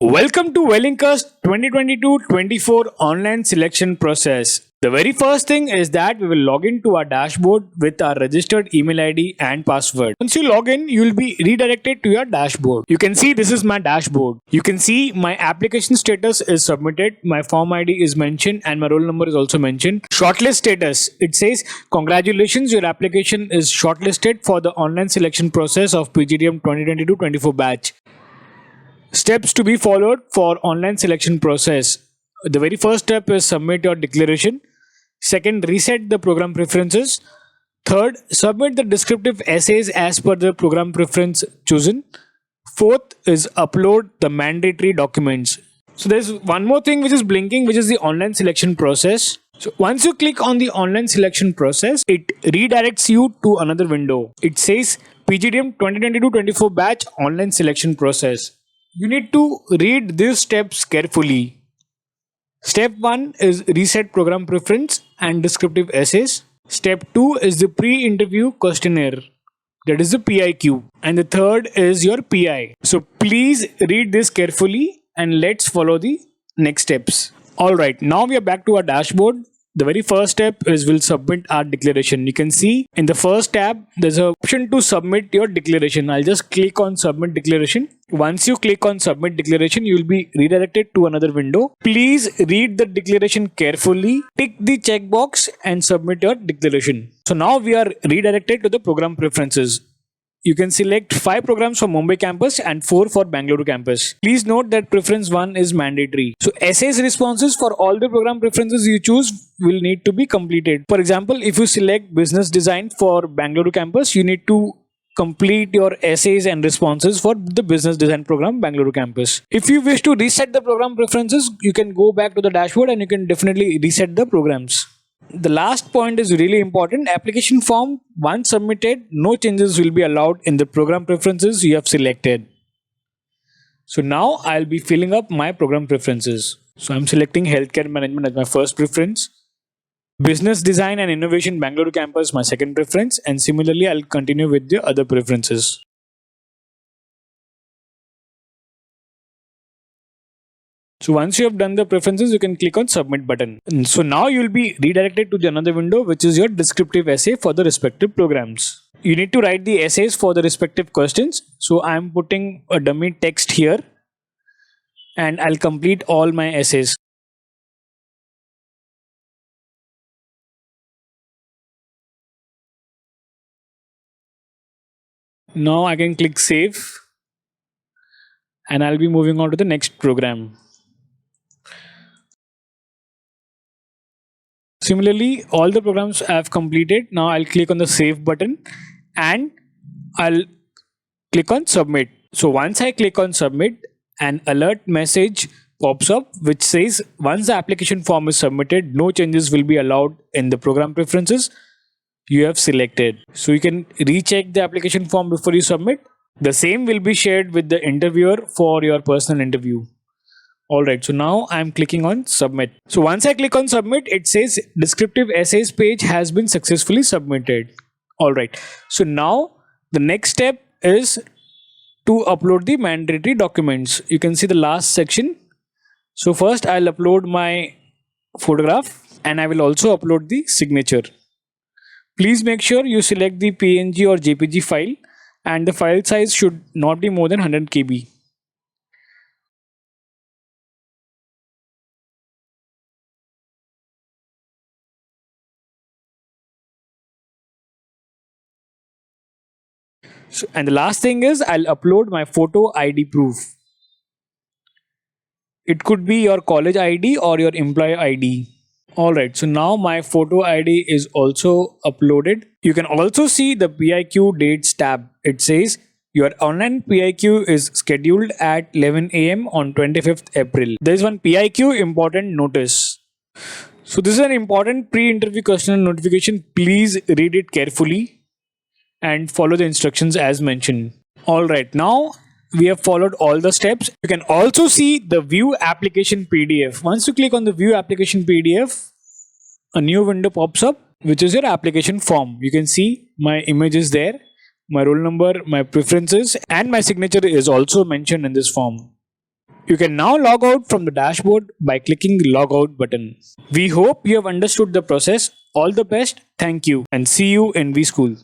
Welcome to Wellingcast 2022-24 online selection process. The very first thing is that we will log into our dashboard with our registered email ID and password. Once you log in, you will be redirected to your dashboard. You can see this is my dashboard. You can see my application status is submitted, my form ID is mentioned and my roll number is also mentioned. Shortlist status, it says congratulations, your application is shortlisted for the online selection process of PGDM 2022-24 batch. Steps to be followed for online selection process. The very first step is submit your declaration. Second, reset the program preferences. Third, submit the descriptive essays as per the program preference chosen. Fourth is upload the mandatory documents. So there's one more thing which is blinking, which is the online selection process. So once you click on the online selection process, it redirects you to another window. It says PGDM 2022-24 batch online selection process. You need to read these steps carefully. Step 1 is reset program preference and descriptive essays. Step 2 is the pre-interview questionnaire, that is the PIQ. And the third is your PI. So please read this carefully and let's follow the next steps. Alright, now we are back to our dashboard. The very first step is we'll submit our declaration. You can see in the first tab, there's an option to submit your declaration. I'll just click on submit declaration. Once you click on submit declaration, you will be redirected to another window. Please read the declaration carefully, tick the checkbox and submit your declaration. So now we are redirected to the program preferences. You can select 5 programs for Mumbai campus and 4 for Bengaluru campus. Please note that preference 1 is mandatory. So essays responses for all the program preferences you choose will need to be completed. For example, if you select business design for Bengaluru campus, you need to complete your essays and responses for the business design program Bengaluru campus. If you wish to reset the program preferences, you can go back to the dashboard and you can definitely reset the programs. The last point is really important. Application form once submitted, no changes will be allowed in the program preferences you have selected. So now I'll be filling up my program preferences. So I'm selecting healthcare management as my first preference. Business design and innovation Bengaluru campus my second preference, and similarly I'll continue with the other preferences. So once you have done the preferences, you can click on submit button. And so now you will be redirected to another window, which is your descriptive essay for the respective programs. You need to write the essays for the respective questions. So I'm putting a dummy text here and I'll complete all my essays. Now I can click save and I'll be moving on to the next program. Similarly, all the programs I have completed. Now I'll click on the save button and I'll click on submit. So once I click on submit, an alert message pops up which says once the application form is submitted, no changes will be allowed in the program preferences you have selected. So you can recheck the application form before you submit. The same will be shared with the interviewer for your personal interview. Alright, so now I'm clicking on submit. So once I click on submit, it says descriptive essays page has been successfully submitted. Alright, so now the next step is to upload the mandatory documents. You can see the last section. So first I'll upload my photograph and I will also upload the signature. Please make sure you select the PNG or JPG file and the file size should not be more than 100 KB. So, and the last thing is I'll upload my photo ID proof. It could be your college ID or your employee ID. Alright, so now my photo ID is also uploaded. You can also see the PIQ dates tab. It says your online PIQ is scheduled at 11 AM on 25th April. There is one PIQ important notice. So this is an important pre-interview question notification. Please read it carefully and follow the instructions as mentioned. Alright, now we have followed all the steps. You can also see the view application PDF. Once you click on the view application PDF, a new window pops up, which is your application form. You can see my image is there, my roll number, my preferences and my signature is also mentioned in this form. You can now log out from the dashboard by clicking the log out button. We hope you have understood the process. All the best, thank you, and see you in WeSchool.